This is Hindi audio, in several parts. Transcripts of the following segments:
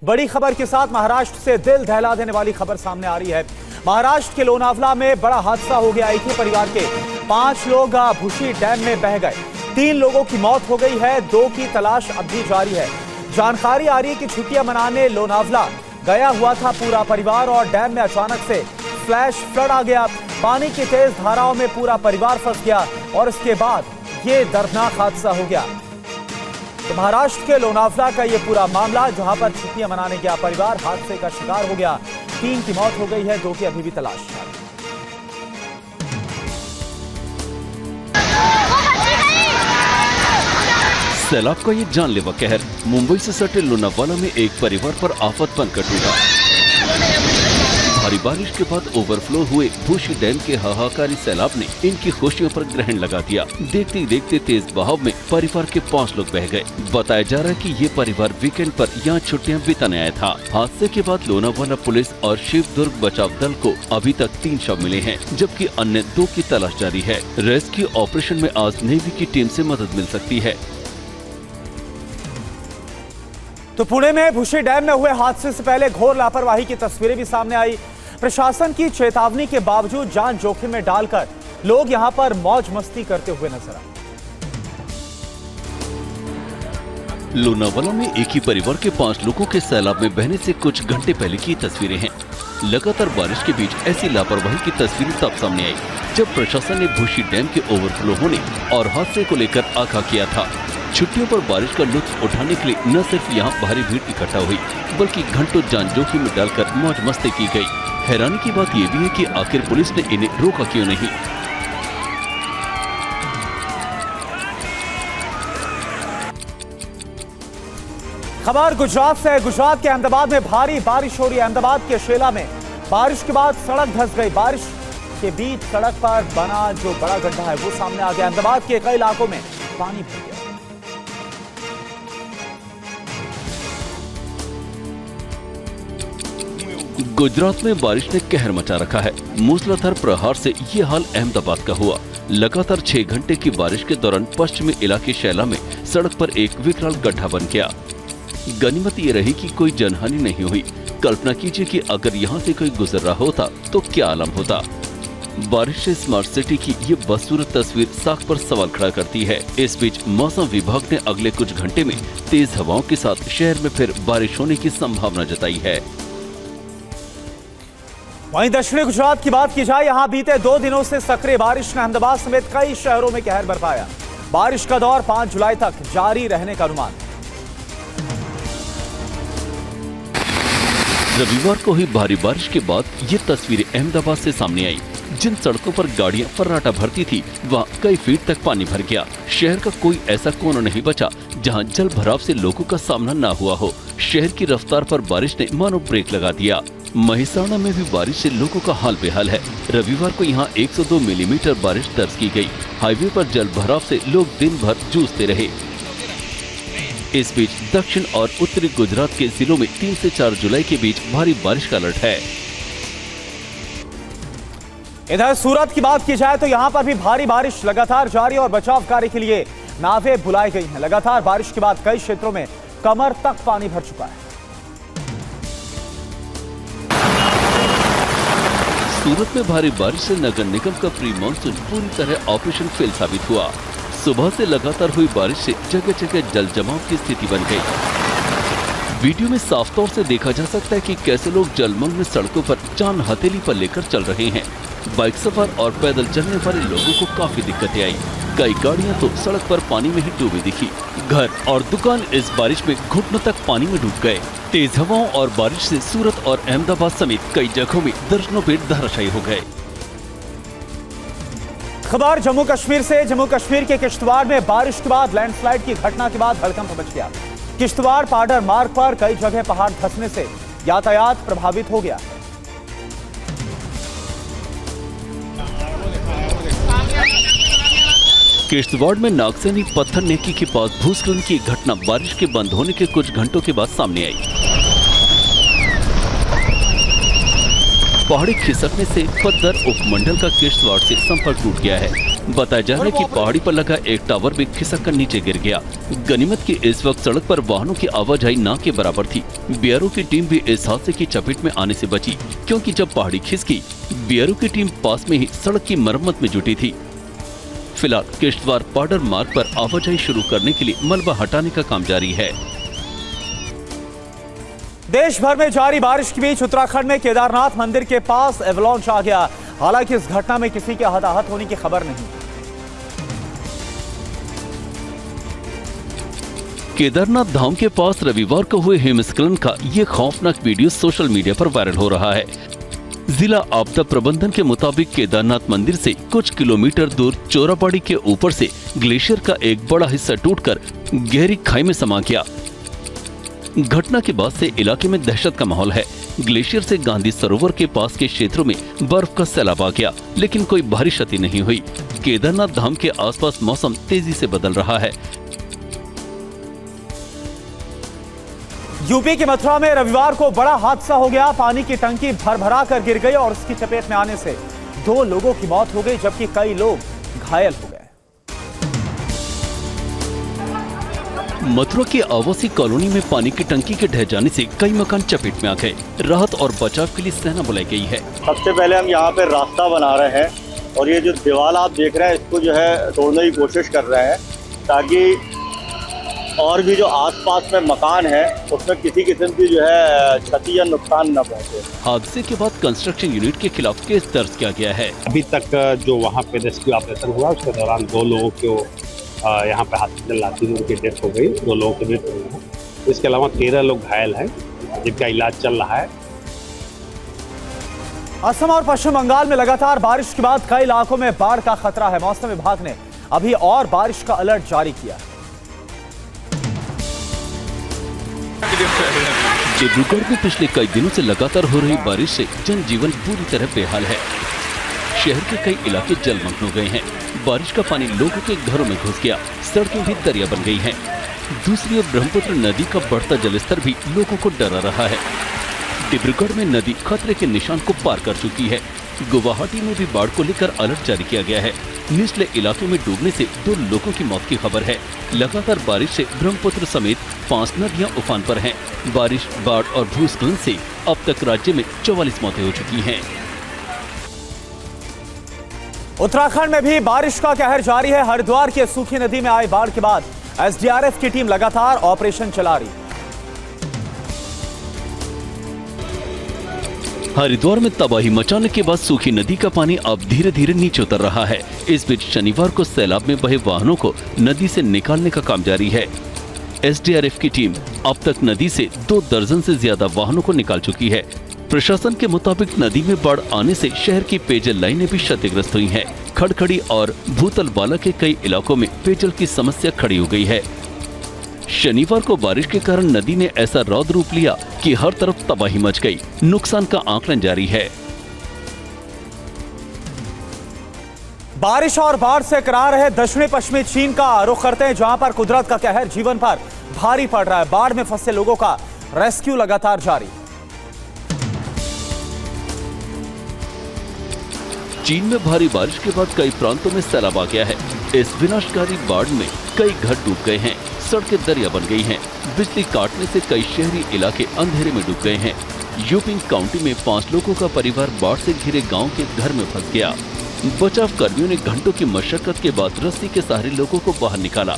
बड़ी खबर के साथ महाराष्ट्र से दिल दहला देने वाली खबर सामने आ रही है। महाराष्ट्र के लोनावला में बड़ा हादसा हो गया। एक ही परिवार के 5 लोग भूशी डैम में बह गए। 3 लोगों की मौत हो गई है, 2 की तलाश अब भी जारी है। जानकारी आ रही है कि छुट्टियां मनाने लोनावला गया हुआ था पूरा परिवार और डैम में अचानक से फ्लैश फ्लड आ गया। पानी की तेज धाराओं में पूरा परिवार फंस गया और इसके बाद ये दर्दनाक हादसा हो गया। तो महाराष्ट्र के लोनावला का ये पूरा मामला, जहां पर छुट्टियां मनाने गया परिवार हादसे का शिकार हो गया। 3 की मौत हो गई है, 2 की अभी भी तलाश है। सैलाब का ये जानलेवा कहर मुंबई से सटे लोनावाला में एक परिवार पर आफत बनकर टूटा। भारी बारिश के बाद ओवरफ्लो हुए भूशी डैम के हाहाकारी सैलाब ने इनकी खुशियों पर ग्रहण लगा दिया। देखते देखते तेज बहाव में परिवार के 5 लोग बह गए। बताया जा रहा है कि ये परिवार वीकेंड पर यहाँ छुट्टियां बिताने आया था। हादसे के बाद लोनावाला पुलिस और शिवदुर्ग बचाव दल को अभी तक 3 शव मिले हैं, जबकि अन्य 2 की तलाश जारी है। रेस्क्यू ऑपरेशन में आज नेवी की टीम से मदद मिल सकती है। तो पुणे में भूशी डैम में हुए हादसे से पहले घोर लापरवाही की तस्वीरें भी सामने आई। प्रशासन की चेतावनी के बावजूद जान जोखिम में डालकर लोग यहां पर मौज मस्ती करते हुए नजर आए। लोनावाला में एक ही परिवार के 5 लोगों के सैलाब में बहने से कुछ घंटे पहले की तस्वीरें हैं। लगातार बारिश के बीच ऐसी लापरवाही की तस्वीरें तब सामने आई जब प्रशासन ने भूशी डैम के ओवरफ्लो होने और हादसे को लेकर आगाह किया था। छुट्टियों पर बारिश का लुत्फ उठाने के लिए न सिर्फ यहाँ भारी भीड़ इकट्ठा हुई, बल्कि घंटों जान जोखिम में डालकर मौज मस्ती की गई। हैरानी की बात यह भी है कि आखिर पुलिस ने इन्हें रोका क्यों नहीं। खबर गुजरात से। गुजरात के अहमदाबाद में भारी बारिश हो रही है। अहमदाबाद के शेला में बारिश के बाद सड़क धंस गई। बारिश के बीच सड़क पर बना जो बड़ा गड्ढा है वो सामने आ गया। अहमदाबाद के कई इलाकों में पानी भर गया। गुजरात में बारिश ने कहर मचा रखा है। मूसलाधार प्रहार से ये हाल अहमदाबाद का हुआ। लगातार 6 घंटे की बारिश के दौरान पश्चिमी इलाके शैला में सड़क पर एक विकराल गड्ढा बन गया। गनीमत ये रही कि कोई जनहानि नहीं हुई। कल्पना कीजिए कि अगर यहाँ से कोई गुजर रहा होता तो क्या आलम होता। बारिश से स्मार्ट सिटी की ये बदसूरत तस्वीर साख पर सवाल खड़ा करती है। इस बीच मौसम विभाग ने अगले कुछ घंटे में तेज हवाओं के साथ शहर में फिर बारिश होने की संभावना जताई है। वहीं दक्षिणी गुजरात की बात की जाए, यहां बीते 2 दिनों से सक्रिय बारिश ने अहमदाबाद समेत कई शहरों में कहर बरपाया। बारिश का दौर 5 जुलाई तक जारी रहने का अनुमान। रविवार को हुई भारी बारिश के बाद ये तस्वीरें अहमदाबाद से सामने आई। जिन सड़कों पर गाड़ियां फर्राटा भरती थी वहां कई फीट तक पानी भर गया। शहर का कोई ऐसा कोना नहीं बचा जहां जल भराव से लोगों का सामना न हुआ हो। शहर की रफ्तार पर बारिश ने मानो ब्रेक लगा दिया। महिसाणा में भी बारिश से लोगों का हाल बेहाल है। रविवार को यहाँ 102 मिलीमीटर बारिश दर्ज की गई। हाईवे पर जल भराव से लोग दिन भर जूझते रहे। इस बीच दक्षिण और उत्तरी गुजरात के जिलों में 3 से 4 जुलाई के बीच भारी बारिश का अलर्ट है। इधर सूरत की बात की जाए तो यहां पर भी भारी बारिश लगातार जारी और बचाव कार्य के लिए नावें बुलाई गई हैं। लगातार बारिश के बाद कई क्षेत्रों में कमर तक पानी भर चुका है। सूरत में भारी बारिश से नगर निगम का प्री मानसून पूरी तरह ऑपरेशन फेल साबित हुआ। सुबह से लगातार हुई बारिश से जगह जगह जल जमाव की स्थिति बन गई। वीडियो में साफ तौर से देखा जा सकता है कि कैसे लोग जलमग्न सड़कों पर जान हथेली पर लेकर चल रहे हैं। बाइक सफर और पैदल चलने वाले लोगों को काफी दिक्कतें आई। कई गाड़ियां तो सड़क पर पानी में ही डूबी दिखी। घर और दुकान इस बारिश में घुटनों तक पानी में डूब गए। तेज हवाओं और बारिश से सूरत और अहमदाबाद समेत कई जगहों में दर्जनों पेड़ धराशायी हो गए। खबर जम्मू कश्मीर से। जम्मू कश्मीर के किश्तवाड़ में बारिश के बाद लैंडस्लाइड की घटना के बाद हड़कंप मच गया। किश्तवाड़ पाडर मार्ग पर कई जगह पहाड़ धंसने से यातायात प्रभावित हो गया। किश्तवाड़ में नागसैनी पत्थर नेकी के पास भूस्खलन की घटना बारिश के बंद होने के कुछ घंटों के बाद सामने आई। पहाड़ी खिसकने से पद्दर उपमंडल का किश्तवाड़ से संपर्क टूट गया है। बताया जा रहा है कि पहाड़ी पर लगा एक टावर भी खिसक कर नीचे गिर गया। गनीमत की इस वक्त सड़क पर वाहनों की आवाजाही ना के बराबर थी। बीआरओ की टीम भी इस हादसे की चपेट में आने से बची, क्योंकि जब पहाड़ी खिसकी बीआरओ की टीम पास में ही सड़क की मरम्मत में जुटी थी। फिलहाल किश्तवाड़ पाडर मार्ग पर आवाजाही शुरू करने के लिए मलबा हटाने का काम जारी है। देश भर में जारी बारिश के बीच उत्तराखंड में केदारनाथ मंदिर के पास एवलांच आ गया। हालांकि इस घटना में किसी के हताहत होने की खबर नहीं। केदारनाथ धाम के पास रविवार को हुए हिमस्खलन का ये खौफनाक वीडियो सोशल मीडिया पर वायरल हो रहा है। जिला आपदा प्रबंधन के मुताबिक केदारनाथ मंदिर से कुछ किलोमीटर दूर चोराबाड़ी के ऊपर से ग्लेशियर का एक बड़ा हिस्सा टूटकर गहरी खाई में समा गया। घटना के बाद से इलाके में दहशत का माहौल है। ग्लेशियर से गांधी सरोवर के पास के क्षेत्रों में बर्फ का सैलाब आ गया, लेकिन कोई भारी क्षति नहीं हुई। केदारनाथ धाम के आसपास मौसम तेजी से बदल रहा है। यूपी के मथुरा में रविवार को बड़ा हादसा हो गया। पानी की टंकी भरभरा कर गिर गई और उसकी चपेट में आने से 2 लोगों की मौत हो गई, जबकि कई लोग घायल हो गए। मथुरा की आवासीय कॉलोनी में पानी की टंकी के ढह जाने से कई मकान चपेट में आ गए। राहत और बचाव के लिए सेना बुलाई गई है। सबसे पहले हम यहाँ पे रास्ता बना रहे हैं और ये जो दीवार आप देख रहे हैं इसको जो है तोड़ने की कोशिश कर रहे हैं, ताकि और भी जो आसपास में मकान है उसमें किसी किस्म की जो है क्षति या नुकसान न पहुँचे। हादसे के बाद कंस्ट्रक्शन यूनिट के खिलाफ केस दर्ज किया गया है। अभी तक जो वहाँ पे रेस्क्यू ऑपरेशन हुआ उसके दौरान 2 लोगों को यहाँ पे हॉस्पिटल लाती हुई उनकी डेथ हो गई, 2 लोगों की मृत्यु हुई है। इसके अलावा 13 लोग घायल हैं जिनका इलाज चल रहा है। असम और पश्चिम बंगाल में लगातार बारिश के बाद कई इलाकों में बाढ़ का खतरा है। मौसम विभाग ने अभी और बारिश का अलर्ट जारी किया। डिब्रूगढ़ में पिछले कई दिनों से लगातार हो रही बारिश से जनजीवन पूरी तरह बेहाल है। शहर के कई इलाके जलमग्न हो गए हैं। बारिश का पानी लोगों के घरों में घुस गया, सड़कें भी दरिया बन गई हैं। दूसरी ओर ब्रह्मपुत्र नदी का बढ़ता जलस्तर भी लोगों को डरा रहा है। डिब्रूगढ़ में नदी खतरे के निशान को पार कर चुकी है। गुवाहाटी में भी बाढ़ को लेकर अलर्ट जारी किया गया है। निचले इलाके में डूबने से 2 लोगों की मौत की खबर है। लगातार बारिश से ब्रह्मपुत्र समेत 5 नदियां उफान पर हैं। बारिश, बाढ़ और भूस्खलन से अब तक राज्य में 44 मौतें हो चुकी हैं। उत्तराखंड में भी बारिश का कहर जारी है। हरिद्वार के सूखी नदी में आई बाढ़ के बाद एसडीआरएफ की टीम लगातार ऑपरेशन चला रही। हरिद्वार में तबाही मचाने के बाद सूखी नदी का पानी अब धीरे धीरे नीचे उतर रहा है। इस बीच शनिवार को सैलाब में बहे वाहनों को नदी से निकालने का काम जारी है। एसडीआरएफ की टीम अब तक नदी से 2 दर्जन से ज्यादा वाहनों को निकाल चुकी है। प्रशासन के मुताबिक नदी में बाढ़ आने से शहर की पेयजल लाइनें भी क्षतिग्रस्त हुई हैं। खड़खड़ी और भूतलवाला के कई इलाकों में पेयजल की समस्या खड़ी हो गई है। शनिवार को बारिश के कारण नदी ने ऐसा रौद्र रूप लिया कि हर तरफ तबाही मच गई। नुकसान का आकलन जारी है। बारिश और बाढ़ से करार है दक्षिणी पश्चिमी चीन का रुख करते हैं, जहां पर कुदरत का कहर जीवन पर भारी पड़ रहा है। बाढ़ में फंसे लोगों का रेस्क्यू लगातार जारी। चीन में भारी बारिश के बाद कई प्रांतों में सैलाब आ गया है। इस विनाशकारी बाढ़ में कई घर डूब गए हैं, सड़कें दरिया बन गई हैं। बिजली काटने से कई शहरी इलाके अंधेरे में डूब गए हैं। यूपिंग काउंटी में 5 लोगों का परिवार बाढ़ से घिरे गांव के घर में फंस गया। बचाव कर्मियों ने घंटों की मशक्कत के बाद रस्सी के सहारे लोगों को बाहर निकाला।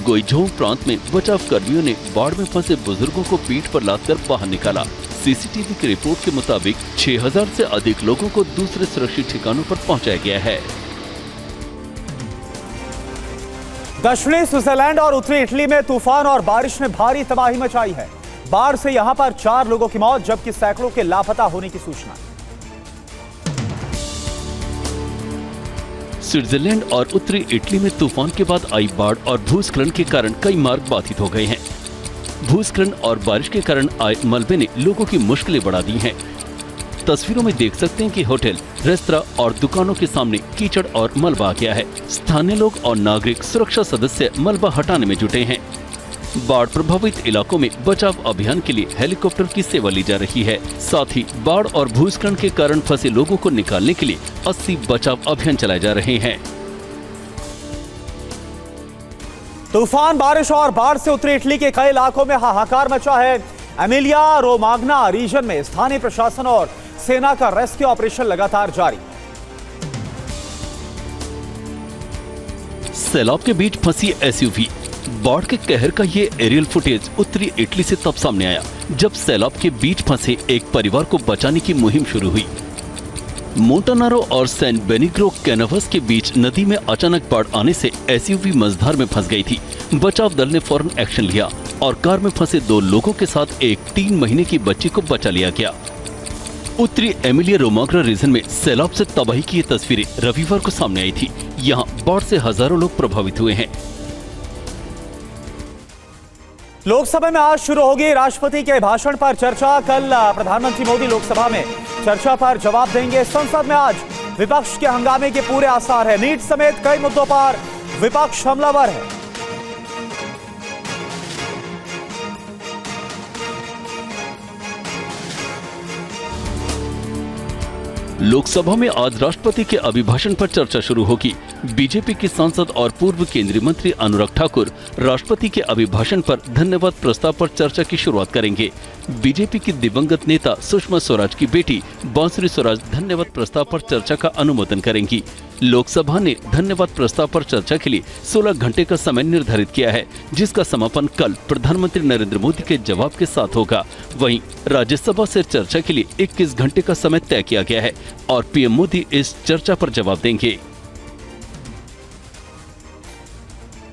गोइझोंग प्रांत में बचाव कर्मियों ने बाढ़ में फंसे बुजुर्गों को पीठ पर लादकर बाहर निकाला। सीसीटीवी की रिपोर्ट के मुताबिक 6000 से अधिक लोगों को दूसरे सुरक्षित ठिकानों पर पहुंचाया गया है। दक्षिणी स्विट्जरलैंड और उत्तरी इटली में तूफान और बारिश ने भारी तबाही मचाई है। बाढ़ से यहां पर 4 लोगों की मौत, जबकि सैकड़ों के लापता होने की सूचना। स्विट्जरलैंड और उत्तरी इटली में तूफान के बाद आई बाढ़ और भूस्खलन के कारण कई मार्ग बाधित हो गए हैं। भूस्खलन और बारिश के कारण आए मलबे ने लोगों की मुश्किलें बढ़ा दी हैं। तस्वीरों में देख सकते हैं कि होटल, रेस्तरां और दुकानों के सामने कीचड़ और मलबा आ गया है। स्थानीय लोग और नागरिक सुरक्षा सदस्य मलबा हटाने में जुटे हैं। बाढ़ प्रभावित इलाकों में बचाव अभियान के लिए हेलीकॉप्टर की सेवा ली जा रही है। साथ ही बाढ़ और भूस्खलन के कारण फंसे लोगों को निकालने के लिए 80 बचाव अभियान चलाए जा रहे हैं। तूफान, बारिश और बाढ़ से उत्तरी इटली के कई इलाकों में हाहाकार मचा है। एमिलिया रोमाग्ना रीजन में स्थानीय प्रशासन और सेना का रेस्क्यू ऑपरेशन लगातार जारी। सैलाब के बीच फंसी एसयूवी। बाढ़ के कहर का ये एरियल फुटेज उत्तरी इटली से तब सामने आया जब सैलाब के बीच फंसे एक परिवार को बचाने की मुहिम शुरू हुई। मोंटानारो और सैन बेनिग्रो कैनावस के बीच नदी में अचानक बाढ़ आने से एसयूवी मझधार में फंस गई थी। बचाव दल ने फौरन एक्शन लिया और कार में फंसे 2 लोगों के साथ एक 3 महीने की बच्ची को बचा लिया गया। उत्तरी एमिलिया रोमाग्ना रीजन में सैलाब से तबाही की ये तस्वीरें रविवार को सामने आई थी। यहाँ बाढ़ से हजारों लोग प्रभावित हुए हैं। लोकसभा में आज शुरू होगी राष्ट्रपति के भाषण पर चर्चा। कल प्रधानमंत्री मोदी लोकसभा में चर्चा पर जवाब देंगे। संसद में आज विपक्ष के हंगामे के पूरे आसार है। नीट समेत कई मुद्दों पर विपक्ष हमलावर है। लोकसभा में आज राष्ट्रपति के अभिभाषण पर चर्चा शुरू होगी। बीजेपी के सांसद और पूर्व केंद्रीय मंत्री अनुराग ठाकुर राष्ट्रपति के अभिभाषण पर धन्यवाद प्रस्ताव पर चर्चा की शुरुआत करेंगे। बीजेपी की दिवंगत नेता सुषमा स्वराज की बेटी बांसुरी स्वराज धन्यवाद प्रस्ताव पर चर्चा का अनुमोदन करेंगी। लोकसभा ने धन्यवाद प्रस्ताव पर चर्चा के लिए 16 घंटे का समय निर्धारित किया है, जिसका समापन कल प्रधानमंत्री नरेंद्र मोदी के जवाब के साथ होगा। वहीं राज्यसभा से चर्चा के लिए 21 घंटे का समय तय किया गया है और पीएम मोदी इस चर्चा पर जवाब देंगे।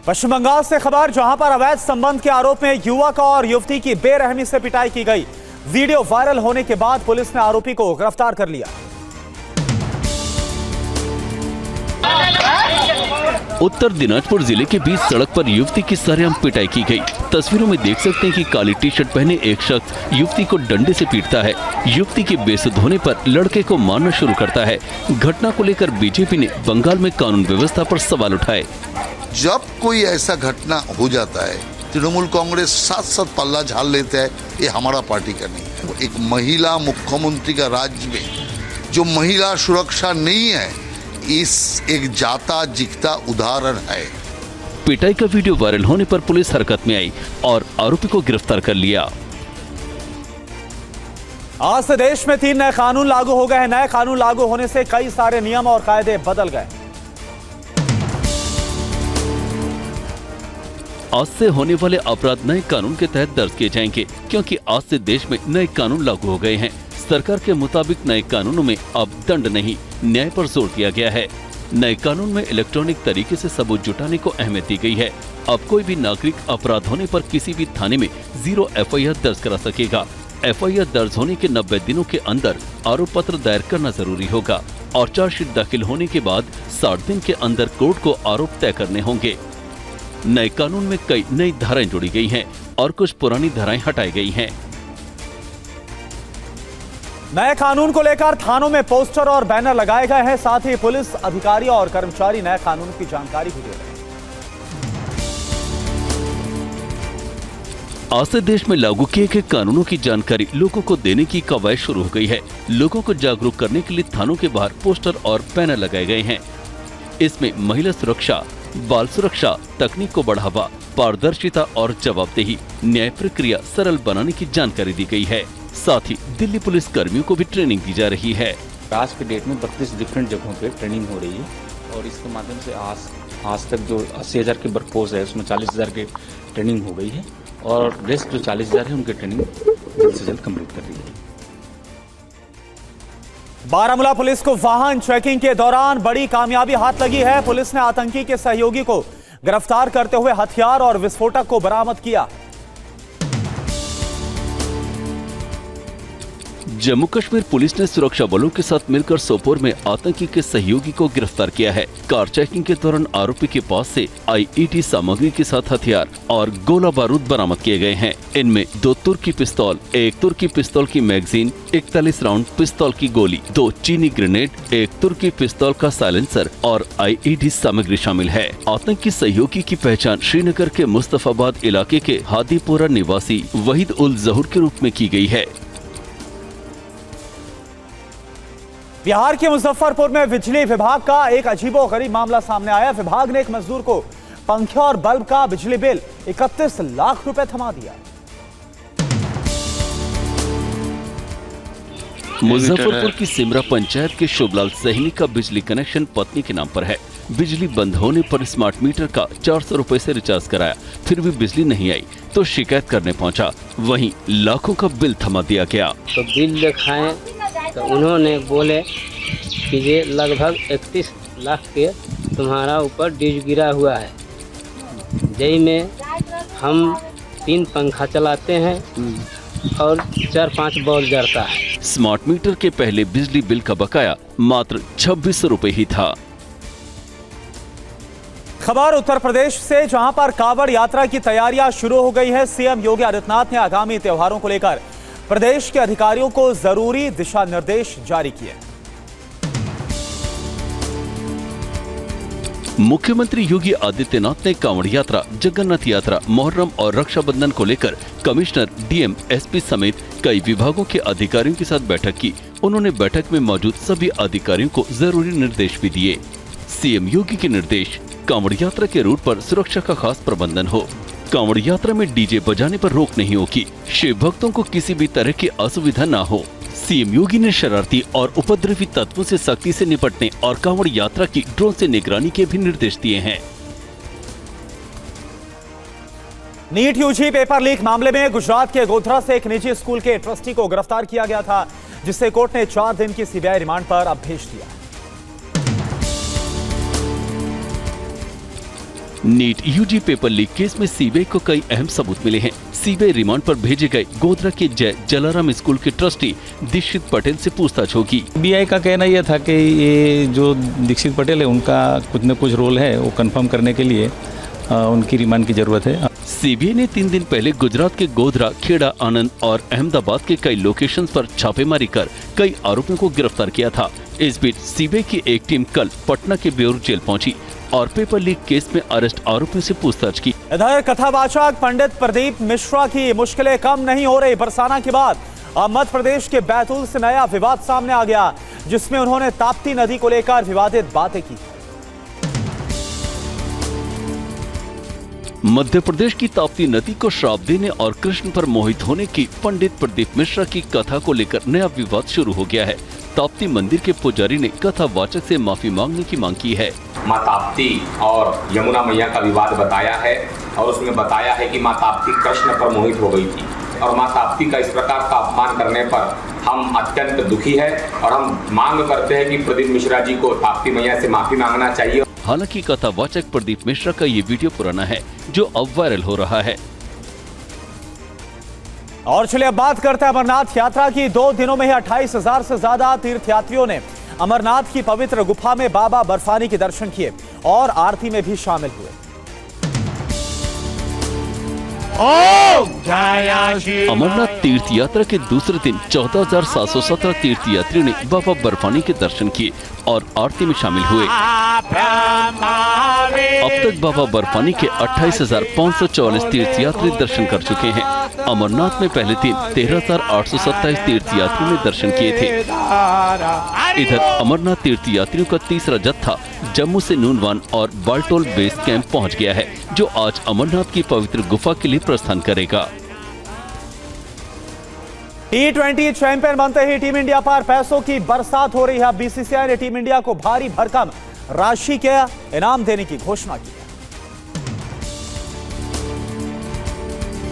पश्चिम बंगाल से खबर, जहां पर अवैध संबंध के आरोप में युवक और युवती की बेरहमी से पिटाई की गई। वीडियो वायरल होने के बाद पुलिस ने आरोपी को गिरफ्तार कर लिया। उत्तर दिनाजपुर जिले के बीच सड़क पर युवती की सरेआम पिटाई की गई। तस्वीरों में देख सकते हैं कि काली टी शर्ट पहने एक शख्स युवती को डंडे से पीटता है। युवती के बेसुध होने पर लड़के को मारना शुरू करता है। घटना को लेकर बीजेपी ने बंगाल में कानून व्यवस्था पर सवाल उठाए। जब कोई ऐसा घटना हो जाता है, तृणमूल कांग्रेस साथ पल्ला झाड़ लेता है, ये हमारा पार्टी का नहीं है। एक महिला मुख्यमंत्री का राज्य में जो महिला सुरक्षा नहीं है, इस एक जाता जिगता उदाहरण है। पिटाई का वीडियो वायरल होने पर पुलिस हरकत में आई और आरोपी को गिरफ्तार कर लिया। आज से देश में 3 नए कानून लागू हो गए हैं। नए कानून लागू होने से कई सारे नियम और कायदे बदल गए। आज से होने वाले अपराध नए कानून के तहत दर्ज किए जाएंगे, क्योंकि आज से देश में नए कानून लागू हो गए हैं। सरकार के मुताबिक नए कानूनों में अब दंड नहीं, न्याय पर जोर दिया गया है। नए कानून में इलेक्ट्रॉनिक तरीके से सबूत जुटाने को अहमियत दी गई है। अब कोई भी नागरिक अपराध होने पर किसी भी थाने में 0 FIR दर्ज करा सकेगा। FIR दर्ज होने के 90 दिनों के अंदर आरोप पत्र दायर करना जरूरी होगा और चार्जशीट दाखिल होने के बाद 60 दिन के अंदर कोर्ट को आरोप तय करने होंगे। नए कानून में कई नई धाराएं जोड़ी गई हैं और कुछ पुरानी धाराएं हटाई गई हैं। नए कानून को लेकर थानों में पोस्टर और बैनर लगाए गए हैं। साथ ही पुलिस अधिकारी और कर्मचारी नए कानून की जानकारी भी दे रहे हैं। आज से देश में लागू किए गए कानूनों की जानकारी लोगों को देने की कवायद शुरू हो गई है। लोगों को जागरूक करने के लिए थानों के बाहर पोस्टर और बैनर लगाए गए हैं। इसमें महिला सुरक्षा, बाल सुरक्षा, तकनीक को बढ़ावा, पारदर्शिता और जवाबदेही, न्याय प्रक्रिया सरल बनाने की जानकारी दी गई है। साथ ही दिल्ली पुलिस कर्मियों को भी ट्रेनिंग दी जा रही है। आज के डेट में 32 डिफरेंट जगहों पे ट्रेनिंग हो रही है और इसके माध्यम से आज तक जो 80,000 की वर्कफोर्स है उसमें 40,000 की ट्रेनिंग हो गई है और रेस्ट जो 40,000 है उनकी ट्रेनिंग जल्द से जल्द कंप्लीट कर रही है। बारामूला पुलिस को वाहन चेकिंग के दौरान बड़ी कामयाबी हाथ लगी है। पुलिस ने आतंकी के सहयोगी को गिरफ्तार करते हुए हथियार और विस्फोटक को बरामद किया। जम्मू कश्मीर पुलिस ने सुरक्षा बलों के साथ मिलकर सोपोर में आतंकी के सहयोगी को गिरफ्तार किया है। कार चेकिंग के दौरान आरोपी के पास से IED सामग्री के साथ हथियार और गोला बारूद बरामद किए गए हैं। इनमें 2 तुर्की पिस्तौल, 1 तुर्की पिस्तौल की मैगजीन, 41 राउंड पिस्तौल की गोली, 2 चीनी ग्रेनेड, 1 तुर्की पिस्तौल का साइलेंसर और IED सामग्री शामिल है। आतंकी सहयोगी की पहचान श्रीनगर के मुस्तफाबाद इलाके के हादीपुरा निवासी वहीद उल जहूर के रूप में की गई है। बिहार के मुजफ्फरपुर में बिजली विभाग का एक अजीबोगरीब मामला सामने आया। विभाग ने एक मजदूर को पंखे और बल्ब का बिजली बिल 31 लाख रुपए थमा दिया। मुजफ्फरपुर की सिमरा पंचायत के शुभलाल सहनी का बिजली कनेक्शन पत्नी के नाम पर है। बिजली बंद होने पर स्मार्ट मीटर का 400 रुपए से रिचार्ज कराया, फिर भी बिजली नहीं आई तो शिकायत करने पहुंचा। वहीं लाखों का बिल थमा दिया गया। तो बिल दिखाएं तो उन्होंने बोले कि ये लगभग 31 लाख के तुम्हारा ऊपर डिश गिरा हुआ है। जय में हम 3 पंखा चलाते हैं और 4-5 बॉल जलता है। स्मार्ट मीटर के पहले बिजली बिल का बकाया मात्र 2600 रुपए ही था। खबर उत्तर प्रदेश से, जहां पर कांवड़ यात्रा की तैयारियां शुरू हो गई है। सीएम योगी आदित्यनाथ ने आगामी त्योहारों को लेकर प्रदेश के अधिकारियों को जरूरी दिशा निर्देश जारी किए। मुख्यमंत्री योगी आदित्यनाथ ने कांवड़ यात्रा, जगन्नाथ यात्रा, मुहर्रम और रक्षाबंधन को लेकर कमिश्नर, डीएम, एसपी समेत कई विभागों के अधिकारियों के साथ बैठक की। उन्होंने बैठक में मौजूद सभी अधिकारियों को जरूरी निर्देश भी दिए। सीएम योगी के निर्देश, कांवड़ यात्रा के रूट पर सुरक्षा का खास प्रबंधन हो। कांवड़ यात्रा में डीजे बजाने पर रोक नहीं होगी। शिव भक्तों को किसी भी तरह की असुविधा न हो। सीएम योगी ने शरारती और उपद्रवी तत्वों से सख्ती से निपटने और कांवड़ यात्रा की ड्रोन से निगरानी के भी निर्देश दिए हैं। नीट यूजी पेपर लीक मामले में गुजरात के गोधरा से एक निजी स्कूल के ट्रस्टी को गिरफ्तार किया गया था, जिसे कोर्ट ने 4 दिन की सीबीआई रिमांड पर अब भेज दिया। NEET UG paper leak case में सीबीआई को कई अहम सबूत मिले हैं। सीबीआई रिमांड पर भेजे गए गोधरा के जय जलाराम स्कूल के ट्रस्टी दीक्षित पटेल से पूछताछ होगी। सीबीआई का कहना यह था कि ये जो दीक्षित पटेल है उनका कुछ न कुछ रोल है, वो कंफर्म करने के लिए उनकी रिमांड की जरूरत है। सीबीआई ने 3 दिन पहले गुजरात के गोधरा, खेड़ा, आनंद और अहमदाबाद के कई लोकेशंस पर छापेमारी कर कई आरोपियों को गिरफ्तार किया था। इस बीच सीबीआई की एक टीम कल पटना के बेउर जेल पहुंची और पेपर लीक केस में अरेस्ट आरोपियों से पूछताछ की। इधर कथावाचक पंडित प्रदीप मिश्रा की मुश्किलें कम नहीं हो रही। बरसाना के बाद अब मध्य प्रदेश के बैतूल से नया विवाद सामने आ गया, जिसमें उन्होंने ताप्ती नदी को लेकर विवादित बातें की। मध्य प्रदेश की ताप्ती नदी को श्राप देने और कृष्ण पर मोहित होने की पंडित प्रदीप मिश्रा की कथा को लेकर नया विवाद शुरू हो गया है। ताप्ती मंदिर के पुजारी ने कथावाचक से माफी मांगने की मांग की है। माँ ताप्ती और यमुना मैया का विवाद बताया है और उसमें बताया है कि माँ ताप्ती कृष्ण पर मोहित हो गई थी और माँ ताप्ती का इस प्रकार का अपमान करने पर हम अत्यंत दुखी है और हम मांग करते हैं कि प्रदीप मिश्रा जी को ताप्ती मैया से माफी मांगना चाहिए। हालांकि कथावाचक प्रदीप मिश्रा का ये वीडियो पुराना है, जो अब वायरल हो रहा है। और चलिए अब बात करते हैं अमरनाथ यात्रा की। 2 दिनों में ही 28,000 से ज्यादा तीर्थयात्रियों ने अमरनाथ की पवित्र गुफा में बाबा बर्फानी के दर्शन किए और आरती में भी शामिल हुए। अमरनाथ तीर्थ यात्रा के दूसरे दिन 14,717 तीर्थयात्रियों ने बाबा बर्फानी के दर्शन किए और आरती में शामिल हुए। अब तक बाबा बर्फानी के 28,544 तीर्थयात्री दर्शन कर चुके हैं। अमरनाथ में पहले दिन 13,827 तीर्थयात्रियों ने दर्शन किए थे। इधर अमरनाथ तीर्थयात्रियों का तीसरा जत्था जम्मू से नूनवान और बाल्टोल बेस कैंप पहुंच गया है, जो आज अमरनाथ की पवित्र गुफा के लिए प्रस्थान करेगा। T20 चैंपियन बनते ही टीम इंडिया पर पैसों की बरसात हो रही है। बीसीसीआई ने टीम इंडिया को भारी भरकम राशि के इनाम देने की घोषणा की है।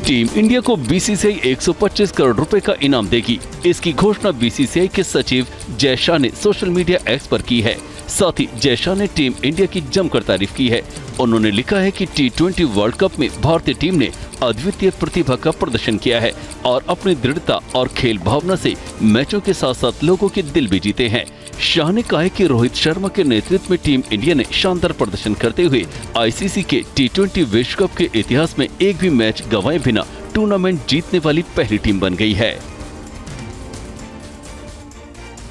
टीम इंडिया को बीसीसीआई 125 करोड़ रुपए का इनाम देगी। इसकी घोषणा बीसीसीआई के सचिव जय शाह ने सोशल मीडिया एक्स पर की है। साथ ही जय शाह ने टीम इंडिया की जमकर तारीफ की है। उन्होंने लिखा है कि T20 वर्ल्ड कप में भारतीय टीम ने अद्वितीय प्रतिभा का प्रदर्शन किया है और अपनी दृढ़ता और खेल भावना से मैचों के साथ साथ लोगों के दिल भी जीते हैं। शाह ने कहा है कि रोहित शर्मा के नेतृत्व में टीम इंडिया ने शानदार प्रदर्शन करते हुए आईसीसी के T20 विश्व कप के इतिहास में एक भी मैच गंवाए बिना टूर्नामेंट जीतने वाली पहली टीम बन गई है।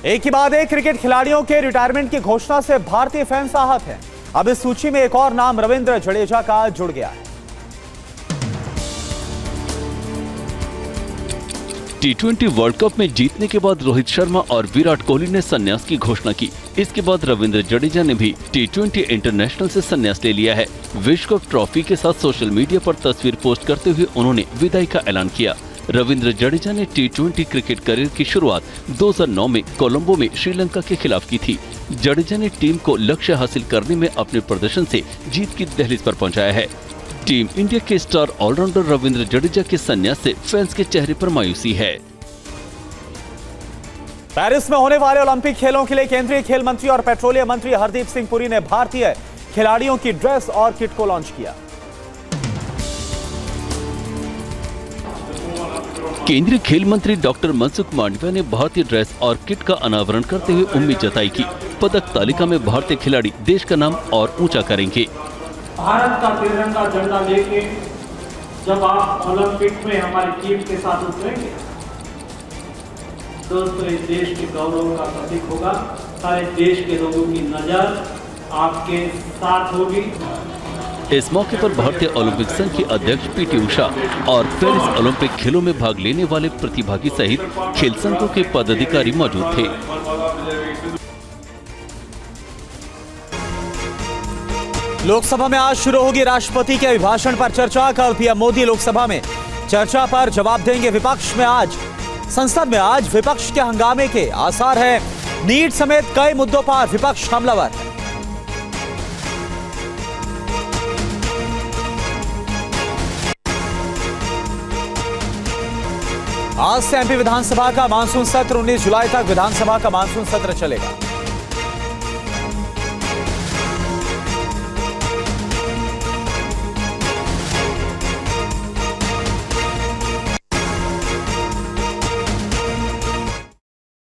एक के बाद एक क्रिकेट खिलाड़ियों के रिटायरमेंट की घोषणा से भारतीय फैंस आहत हैं। अब इस सूची में एक और नाम रविंद्र जडेजा का जुड़ गया है। T20 वर्ल्ड कप में जीतने के बाद रोहित शर्मा और विराट कोहली ने संन्यास की घोषणा की। इसके बाद रविंद्र जडेजा ने भी T20 इंटरनेशनल से संन्यास ले लिया है। विश्व कप ट्रॉफी के साथ सोशल मीडिया पर तस्वीर पोस्ट करते हुए उन्होंने विदाई का ऐलान किया। रविंद्र जडेजा ने T20 क्रिकेट करियर की शुरुआत 2009 में कोलंबो में श्रीलंका के खिलाफ की थी। जडेजा ने टीम को लक्ष्य हासिल करने में अपने प्रदर्शन से जीत की दहलीज पर पहुंचाया है। टीम इंडिया के स्टार ऑलराउंडर रविंद्र जडेजा के संन्यास से फैंस के चेहरे पर मायूसी है। पेरिस में होने वाले ओलंपिक खेलों के लिए केंद्रीय खेल मंत्री और पेट्रोलियम मंत्री हरदीप सिंह पुरी ने भारतीय खिलाड़ियों की ड्रेस और किट को लॉन्च किया। केंद्रीय खेल मंत्री डॉक्टर मनसुख मांडविया ने भारतीय ड्रेस और किट का अनावरण करते हुए उम्मीद जताई कि पदक तालिका में भारतीय खिलाड़ी देश का नाम और ऊंचा करेंगे। भारत का तिरंगा झंडा लेके जब आप ओलंपिक में हमारी टीम के साथ उतरेंगे, दोस्तों इस देश के गौरव का प्रतीक होगा। सारे देश के लोगों की नजर आपके साथ होगी। इस मौके पर भारतीय ओलंपिक संघ के अध्यक्ष पीटी उषा और पेरिस ओलंपिक खेलों में भाग लेने वाले प्रतिभागी सहित खेल संघों के पदाधिकारी मौजूद थे। लोकसभा में आज शुरू होगी राष्ट्रपति के अभिभाषण पर चर्चा। कल पीएम मोदी लोकसभा में चर्चा पर जवाब देंगे। संसद में आज विपक्ष के हंगामे के आसार हैं। नीट समेत कई मुद्दों पर विपक्ष हमलावर है। आज से एमपी विधानसभा का मानसून सत्र 19 जुलाई तक विधानसभा का मानसून सत्र चलेगा।